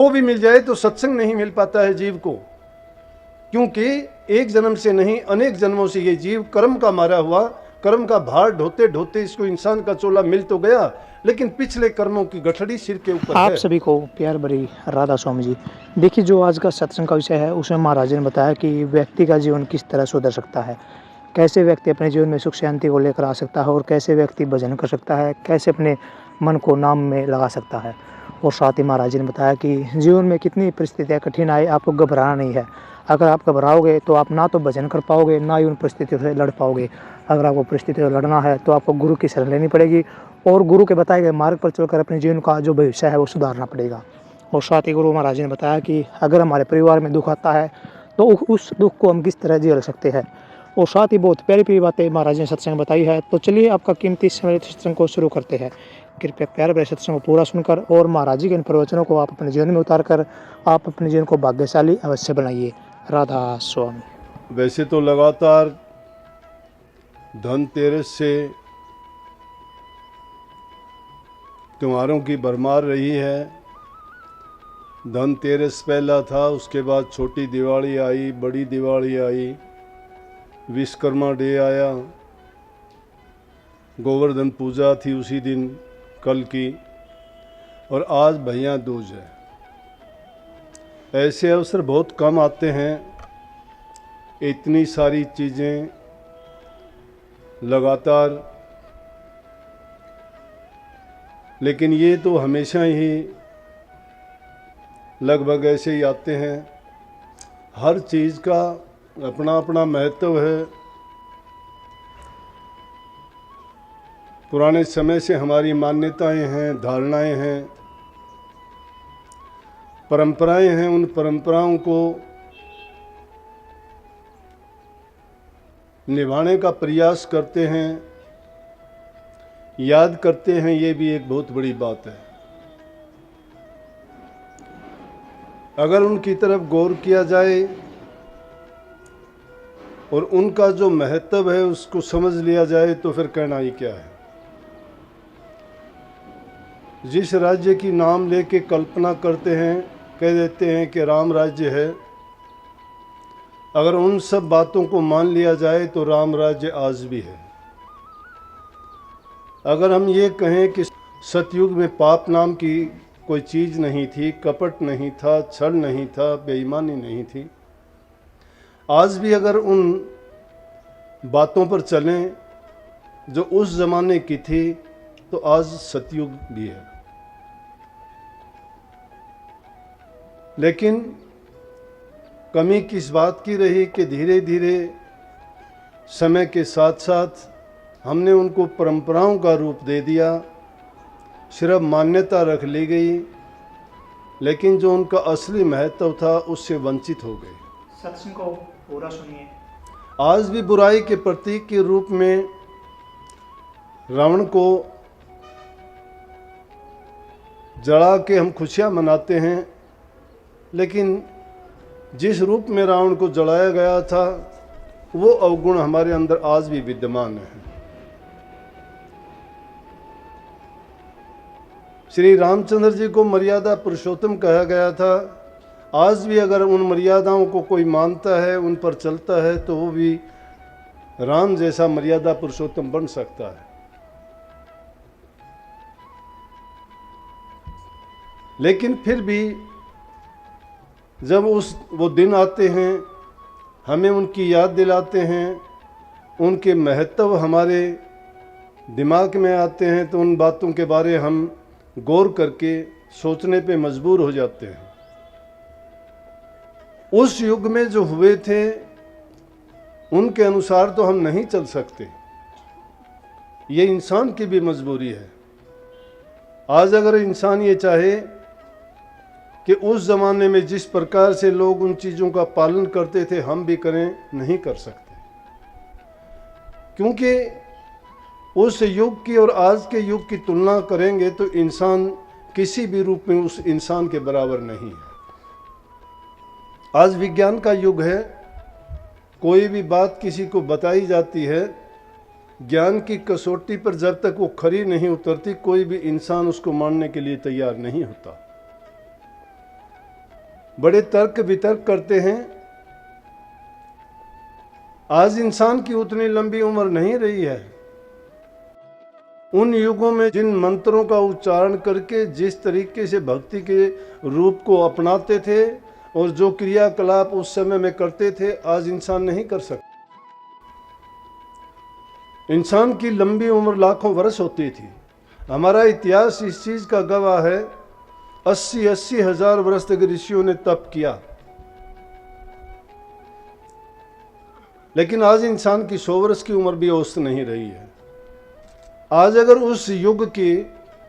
वो भी मिल जाए तो सत्संग नहीं मिल पाता है जीव को, क्योंकि एक जन्म से नहीं अनेक जन्मों से ये जीव कर्म का मारा हुआ, कर्म का भार ढोते ढोते इसको इंसान का चोला मिल तो गया, लेकिन पिछले कर्मों की गठड़ी सिर के ऊपर आप है। सभी को प्यार भरी राधा स्वामी जी। देखिए, जो आज का सत्संग का विषय है उसमें महाराज जी ने बताया कि व्यक्ति का जीवन किस तरह सुधर सकता है, कैसे व्यक्ति अपने जीवन में सुख शांति को लेकर आ सकता है और कैसे व्यक्ति भजन कर सकता है, कैसे अपने मन को नाम में लगा सकता है। और साथ ही महाराज जी ने बताया कि जीवन में कितनी परिस्थितियाँ कठिन आए, आपको घबराना नहीं है। अगर आप घबराओगे तो आप ना तो भजन कर पाओगे, ना ही उन परिस्थितियों से लड़ पाओगे। अगर आपको परिस्थितियों से लड़ना है तो आपको गुरु की शरण लेनी पड़ेगी और गुरु के बताए गए मार्ग पर चलकर अपने जीवन का जो भविष्य है वो सुधारना पड़ेगा। और साथ ही गुरु महाराज ने बताया कि अगर हमारे परिवार में दुख आता है तो उस दुख को हम किस तरह झेल सकते हैं। और साथ ही बहुत प्यारी प्यारी बातें महाराज ने सत्संग बताई है। तो चलिए आपका कीमती समय सत्संग को शुरू करते हैं। कृपया प्यारे प्यारे सत्संग को पूरा सुनकर और महाराज जी के इन प्रवचनों को आप अपने जीवन में उतार कर आप अपने जीवन को भाग्यशाली अवश्य बनाइए। राधा स्वामी। वैसे तो लगातार धनतेरस से त्योहारों की भरमार रही है। धनतेरस पहला था, उसके बाद छोटी दिवाली आई, बड़ी दिवाली आई, विश्वकर्मा डे आया, गोवर्धन पूजा थी उसी दिन कल की, और आज भैया दूज है। ऐसे अवसर बहुत कम आते हैं। इतनी सारी चीज़ें लगातार, लेकिन ये तो हमेशा ही लगभग ऐसे ही आते हैं। हर चीज़ का अपना अपना महत्व है। पुराने समय से हमारी मान्यताएं हैं, धारणाएं हैं, परंपराएं हैं। उन परंपराओं को निभाने का प्रयास करते हैं, याद करते हैं। ये भी एक बहुत बड़ी बात है। अगर उनकी तरफ गौर किया जाए और उनका जो महत्व है उसको समझ लिया जाए तो फिर कहना ही क्या है। जिस राज्य की नाम लेके कल्पना करते हैं, कह देते हैं कि राम राज्य है, अगर उन सब बातों को मान लिया जाए तो राम राज्य आज भी है। अगर हम ये कहें कि सतयुग में पाप नाम की कोई चीज़ नहीं थी, कपट नहीं था, छल नहीं था, बेईमानी नहीं थी, आज भी अगर उन बातों पर चलें जो उस ज़माने की थी तो आज सतयुग भी है। लेकिन कमी किस बात की रही कि धीरे धीरे समय के साथ साथ हमने उनको परंपराओं का रूप दे दिया, सिर्फ मान्यता रख ली गई, लेकिन जो उनका असली महत्व था उससे वंचित हो गए। सत्संग को पूरा सुनिए। आज भी बुराई के प्रतीक के रूप में रावण को जला के हम खुशियां मनाते हैं, लेकिन जिस रूप में रावण को जलाया गया था वो अवगुण हमारे अंदर आज भी विद्यमान है। श्री रामचंद्र जी को मर्यादा पुरुषोत्तम कहा गया था। आज भी अगर उन मर्यादाओं को कोई मानता है, उन पर चलता है, तो वो भी राम जैसा मर्यादा पुरुषोत्तम बन सकता है। लेकिन फिर भी जब वो दिन आते हैं, हमें उनकी याद दिलाते हैं, उनके महत्व हमारे दिमाग में आते हैं, तो उन बातों के बारे हम गौर करके सोचने पे मजबूर हो जाते हैं। उस युग में जो हुए थे उनके अनुसार तो हम नहीं चल सकते, ये इंसान की भी मजबूरी है। आज अगर इंसान ये चाहे कि उस ज़माने में जिस प्रकार से लोग उन चीज़ों का पालन करते थे हम भी करें, नहीं कर सकते, क्योंकि उस युग की और आज के युग की तुलना करेंगे तो इंसान किसी भी रूप में उस इंसान के बराबर नहीं है। आज विज्ञान का युग है। कोई भी बात किसी को बताई जाती है, ज्ञान की कसौटी पर जब तक वो खरी नहीं उतरती कोई भी इंसान उसको मानने के लिए तैयार नहीं होता। बड़े तर्क वितर्क करते हैं। आज इंसान की उतनी लंबी उम्र नहीं रही है। उन युगों में जिन मंत्रों का उच्चारण करके जिस तरीके से भक्ति के रूप को अपनाते थे और जो क्रियाकलाप उस समय में करते थे, आज इंसान नहीं कर सकता। इंसान की लंबी उम्र लाखों वर्ष होती थी। हमारा इतिहास इस चीज का गवाह है। 80-80 हजार वर्ष तक ऋषियों ने तप किया, लेकिन आज इंसान की 100 वर्ष की उम्र भी औसत नहीं रही है। आज अगर उस युग के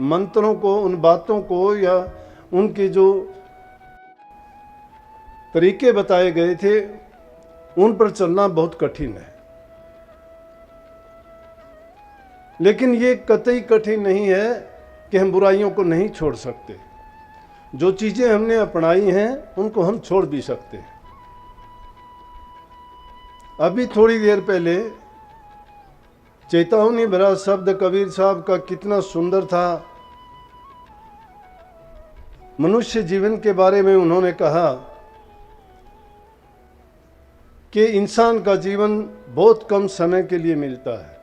मंत्रों को, उन बातों को या उनके जो तरीके बताए गए थे, उन पर चलना बहुत कठिन है। लेकिन ये कतई कठिन नहीं है कि हम बुराइयों को नहीं छोड़ सकते। जो चीजें हमने अपनाई हैं उनको हम छोड़ भी सकते हैं। अभी थोड़ी देर पहले चेतावनी भरा शब्द कबीर साहब का कितना सुंदर था। मनुष्य जीवन के बारे में उन्होंने कहा कि इंसान का जीवन बहुत कम समय के लिए मिलता है,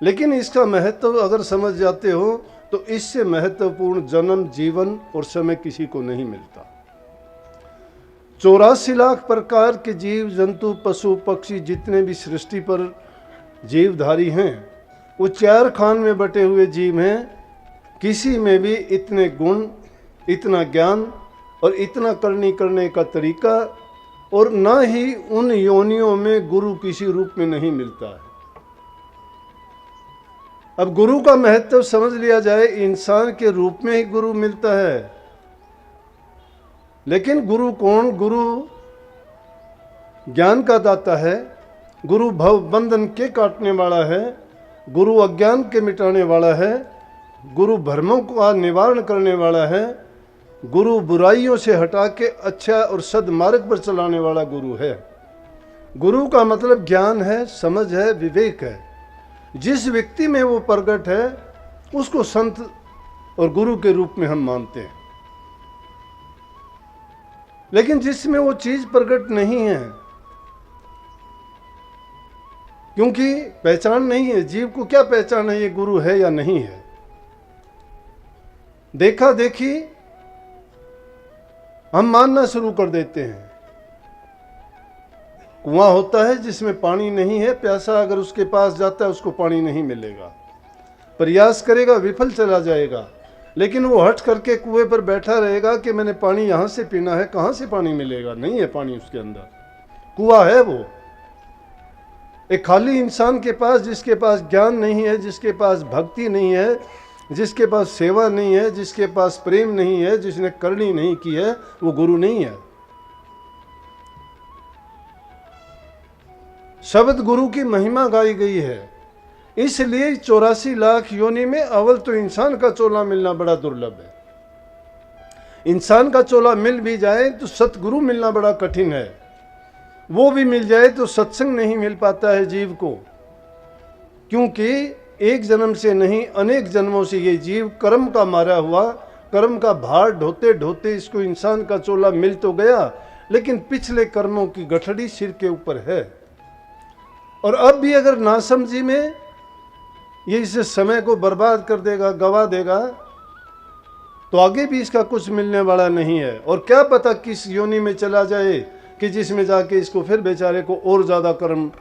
लेकिन इसका महत्व अगर समझ जाते हो तो इससे महत्वपूर्ण जन्म, जीवन और समय किसी को नहीं मिलता। 84 लाख प्रकार के जीव जंतु, पशु पक्षी, जितने भी सृष्टि पर जीवधारी हैं, वो 4 खान में बटे हुए जीव हैं। किसी में भी इतने गुण, इतना ज्ञान और इतना करने का तरीका और ना ही उन योनियों में गुरु किसी रूप में नहीं मिलता है। अब गुरु का महत्व समझ लिया जाए, इंसान के रूप में ही गुरु मिलता है। लेकिन गुरु कौन? गुरु ज्ञान का दाता है, गुरु भव बंधन के काटने वाला है, गुरु अज्ञान के मिटाने वाला है, गुरु भ्रमों का निवारण करने वाला है, गुरु बुराइयों से हटा के अच्छा और सद्मार्ग पर चलाने वाला गुरु है। गुरु का मतलब ज्ञान है, समझ है, विवेक है। जिस व्यक्ति में वो प्रकट है उसको संत और गुरु के रूप में हम मानते हैं। लेकिन जिसमें वो चीज प्रकट नहीं है, क्योंकि पहचान नहीं है, जीव को क्या पहचान है ये गुरु है या नहीं है। देखा देखी हम मानना शुरू कर देते हैं। कुआं होता है जिसमें पानी नहीं है, प्यासा अगर उसके पास जाता है उसको पानी नहीं मिलेगा, प्रयास करेगा विफल चला जाएगा। लेकिन वो हट करके कुएं पर बैठा रहेगा कि मैंने पानी यहां से पीना है, कहां से पानी मिलेगा? नहीं है पानी उसके अंदर, कुआं है वो। एक खाली इंसान के पास, जिसके पास ज्ञान नहीं है, जिसके पास भक्ति नहीं है, जिसके पास सेवा नहीं है, जिसके पास प्रेम नहीं है, जिसने करनी नहीं की है, वो गुरु नहीं है। शब्द गुरु की महिमा गाई गई है। इसलिए 84 लाख योनि में अव्वल तो इंसान का चोला मिलना बड़ा दुर्लभ है। इंसान का चोला मिल भी जाए तो सतगुरु मिलना बड़ा कठिन है। वो भी मिल जाए तो सत्संग नहीं मिल पाता है जीव को, क्योंकि एक जन्म से नहीं अनेक जन्मों से ये जीव कर्म का मारा हुआ, कर्म का भार ढोते ढोते इसको इंसान का चोला मिल तो गया, लेकिन पिछले कर्मों की गठड़ी सिर के ऊपर है। और अब भी अगर नासमझी में ये इस समय को बर्बाद कर देगा, गवा देगा, तो आगे भी इसका कुछ मिलने वाला नहीं है। और क्या पता किस योनि में चला जाए कि जिसमें जाके इसको फिर बेचारे को और ज़्यादा कर्म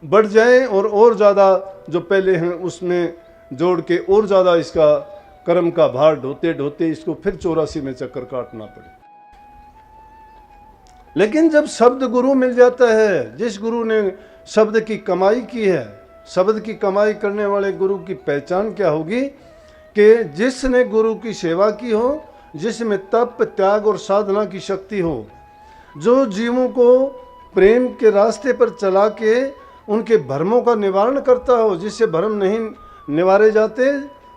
बढ़ जाए और ज़्यादा जो पहले हैं उसमें जोड़ के और ज़्यादा इसका कर्म का भार ढोते ढोते इसको फिर 84 में चक्कर काटना पड़े। लेकिन जब शब्द गुरु मिल जाता है, जिस गुरु ने शब्द की कमाई की है, शब्द की कमाई करने वाले गुरु की पहचान क्या होगी कि जिसने गुरु की सेवा की हो, जिसमें तप, त्याग और साधना की शक्ति हो, जो जीवों को प्रेम के रास्ते पर चला के उनके भ्रमों का निवारण करता हो, जिससे भ्रम नहीं निवारे जाते,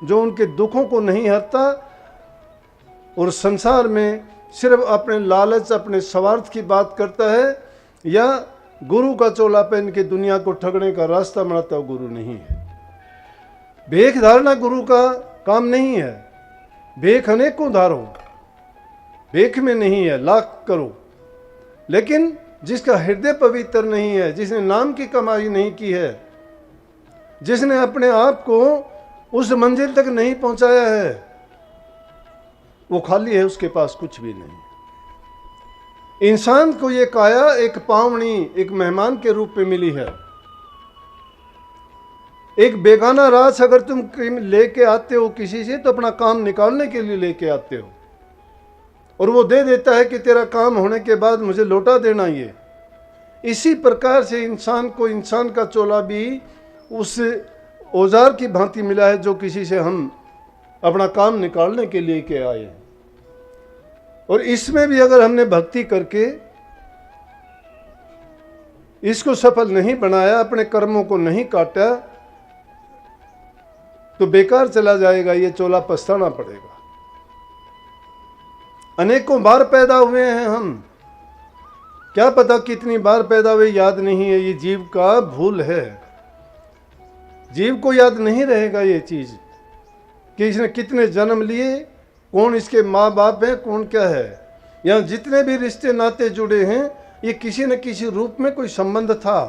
जो उनके दुखों को नहीं हरता और संसार में सिर्फ अपने लालच, अपने स्वार्थ की बात करता है, या गुरु का चोला पहन के दुनिया को ठगने का रास्ता बनाता हुआ गुरु नहीं है। भेख धारना गुरु का काम नहीं है। भेख अनेकों धारो, भेख में नहीं है, लाख करो, लेकिन जिसका हृदय पवित्र नहीं है, जिसने नाम की कमाई नहीं की है, जिसने अपने आप को उस मंजिल तक नहीं पहुंचाया है, वो खाली है, उसके पास कुछ भी नहीं। इंसान को ये काया एक पावनी, एक मेहमान के रूप में मिली है। एक बेगाना रास अगर तुम लेके आते हो किसी से, तो अपना काम निकालने के लिए लेके आते हो, और वो दे देता है कि तेरा काम होने के बाद मुझे लौटा देना। ये इसी प्रकार से इंसान को इंसान का चोला भी उस औजार की भांति मिला है जो किसी से हम अपना काम निकालने के लिए के आए हैं। और इसमें भी अगर हमने भक्ति करके इसको सफल नहीं बनाया, अपने कर्मों को नहीं काटा, तो बेकार चला जाएगा, ये चोला पछताना पड़ेगा। अनेकों बार पैदा हुए हैं हम, क्या पता कितनी बार पैदा हुए, याद नहीं है। ये जीव का भूल है, जीव को याद नहीं रहेगा ये चीज कि इसने कितने जन्म लिए, कौन इसके माँ बाप है, कौन क्या है। यहाँ जितने भी रिश्ते नाते जुड़े हैं, ये किसी न किसी रूप में कोई संबंध था,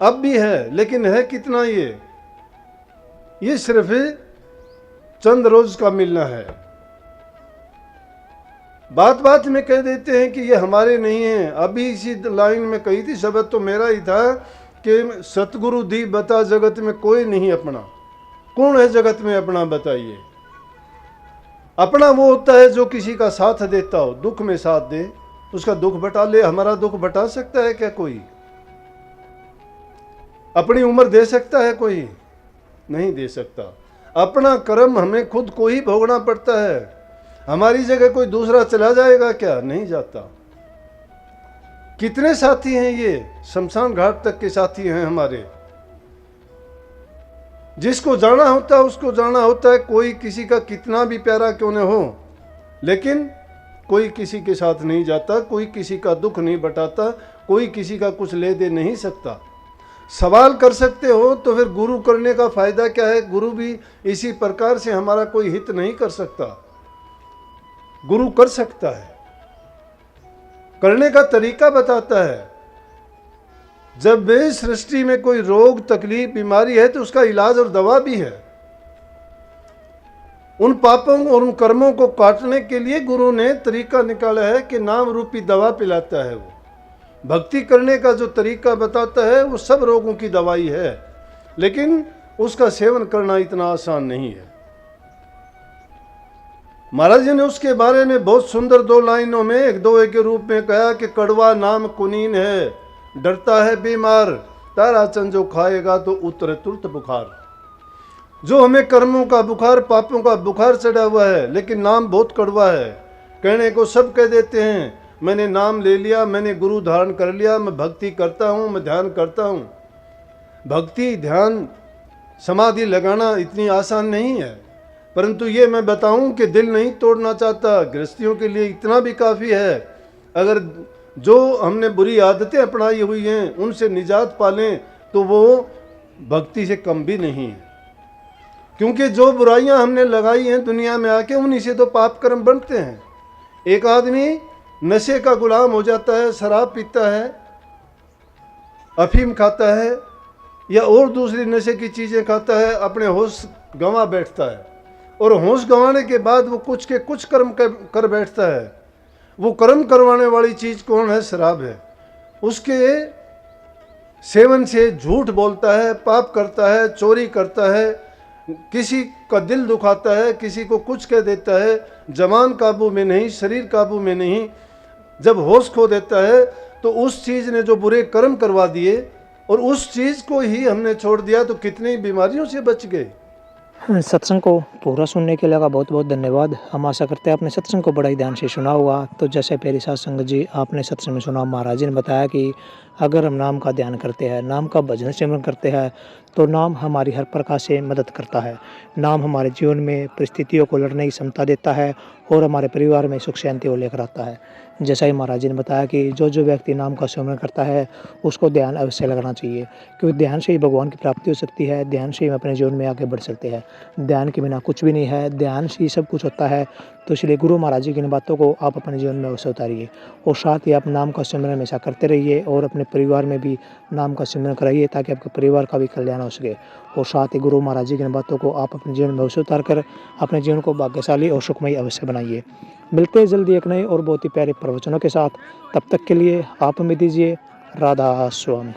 अब भी है, लेकिन है कितना ये सिर्फ चंद रोज का मिलना है। बात बात में कह देते हैं कि ये हमारे नहीं है। अभी इसी लाइन में कही थी, शब्द तो मेरा ही था कि सतगुरु दी बता जगत में कोई नहीं अपना। कौन है जगत में अपना, बताइए। अपना वो होता है जो किसी का साथ देता हो, दुख में साथ दे, उसका दुख बटा ले। हमारा दुख बटा सकता है क्या कोई? अपनी उम्र दे सकता है कोई? नहीं दे सकता। अपना कर्म हमें खुद को ही भोगना पड़ता है। हमारी जगह कोई दूसरा चला जाएगा क्या? नहीं जाता। कितने साथी हैं ये, शमशान घाट तक के साथी हैं हमारे। जिसको जाना होता है उसको जाना होता है, कोई किसी का कितना भी प्यारा क्यों न हो, लेकिन कोई किसी के साथ नहीं जाता, कोई किसी का दुख नहीं बटाता, कोई किसी का कुछ ले दे नहीं सकता। सवाल कर सकते हो तो फिर गुरु करने का फायदा क्या है? गुरु भी इसी प्रकार से हमारा कोई हित नहीं कर सकता। गुरु कर सकता है, करने का तरीका बताता है। जब वे सृष्टि में कोई रोग तकलीफ बीमारी है तो उसका इलाज और दवा भी है। उन पापों और उन कर्मों को काटने के लिए गुरु ने तरीका निकाला है कि नाम रूपी दवा पिलाता है। वो भक्ति करने का जो तरीका बताता है वो सब रोगों की दवाई है, लेकिन उसका सेवन करना इतना आसान नहीं है। महाराज जी ने उसके बारे में बहुत सुंदर 2 लाइनों में एक दोहे के रूप में कहा कि कड़वा नाम कुनीन है, डरता है बीमार, तारा चंद जो खाएगा तो उतरे तुरंत बुखार। जो हमें कर्मों का बुखार, पापों का बुखार चढ़ा हुआ है, लेकिन नाम बहुत कड़वा है। कहने को सब कह देते हैं मैंने नाम ले लिया, मैंने गुरु धारण कर लिया, मैं भक्ति करता हूँ, मैं ध्यान करता हूँ। भक्ति ध्यान समाधि लगाना इतनी आसान नहीं है, परंतु ये मैं बताऊं कि दिल नहीं तोड़ना चाहता। गृहस्थियों के लिए इतना भी काफ़ी है। अगर जो हमने बुरी आदतें अपनाई हुई हैं उनसे निजात पालें तो वो भक्ति से कम भी नहीं है, क्योंकि जो बुराइयां हमने लगाई हैं दुनिया में आके, उन्हीं से तो पाप कर्म बनते हैं। एक आदमी नशे का गुलाम हो जाता है, शराब पीता है, अफीम खाता है या और दूसरी नशे की चीज़ें खाता है, अपने होश गंवा बैठता है, और होश गंवाने के बाद वो कुछ के कुछ कर्म कर बैठता है। वो कर्म करवाने वाली चीज़ कौन है? शराब है। उसके सेवन से झूठ बोलता है, पाप करता है, चोरी करता है, किसी का दिल दुखाता है, किसी को कुछ कह देता है, जबान काबू में नहीं, शरीर काबू में नहीं। जब होश खो देता है तो उस चीज़ ने जो बुरे कर्म करवा दिए और उस चीज़ को ही हमने छोड़ दिया तो कितनी बीमारियों से बच गए। सत्संग को पूरा सुनने के लिए का बहुत बहुत धन्यवाद। हम आशा करते हैं आपने सत्संग को बड़ा ही ध्यान से सुना होगा। तो जैसे प्यारी साध संगत जी, आपने सत्संग में सुना, महाराज जी ने बताया कि अगर हम नाम का ध्यान करते हैं, नाम का भजन सिमरन करते हैं, तो नाम हमारी हर प्रकार से मदद करता है। नाम हमारे जीवन में परिस्थितियों को लड़ने की क्षमता देता है और हमारे परिवार में सुख शांति को लेकर आता है। जैसा ही महाराज जी ने बताया कि जो व्यक्ति नाम का सिमरन करता है उसको ध्यान अवश्य लगाना चाहिए, क्योंकि ध्यान से ही भगवान की प्राप्ति हो सकती है, ध्यान से ही हम अपने जीवन में आगे बढ़ सकते हैं। ध्यान के बिना कुछ भी नहीं है, ध्यान से ही सब कुछ होता है। तो इसलिए गुरु महाराज जी की इन बातों को आप अपने जीवन में अवश्य उतारिए और साथ ही आप नाम का सिमरन हमेशा करते रहिए और अपने परिवार में भी नाम का सिमरन कराइए ताकि आपके परिवार का भी कल्याण हो सके। और साथ ही गुरु महाराज जी की इन बातों को आप अपने जीवन में अवश्य उतार कर अपने जीवन को भाग्यशाली और सुखमय अवश्य बनाइए। मिलते हैं जल्दी एक नए और बहुत ही प्यारे प्रवचनों के साथ। तब तक के लिए आप हमें दीजिए राधा स्वामी।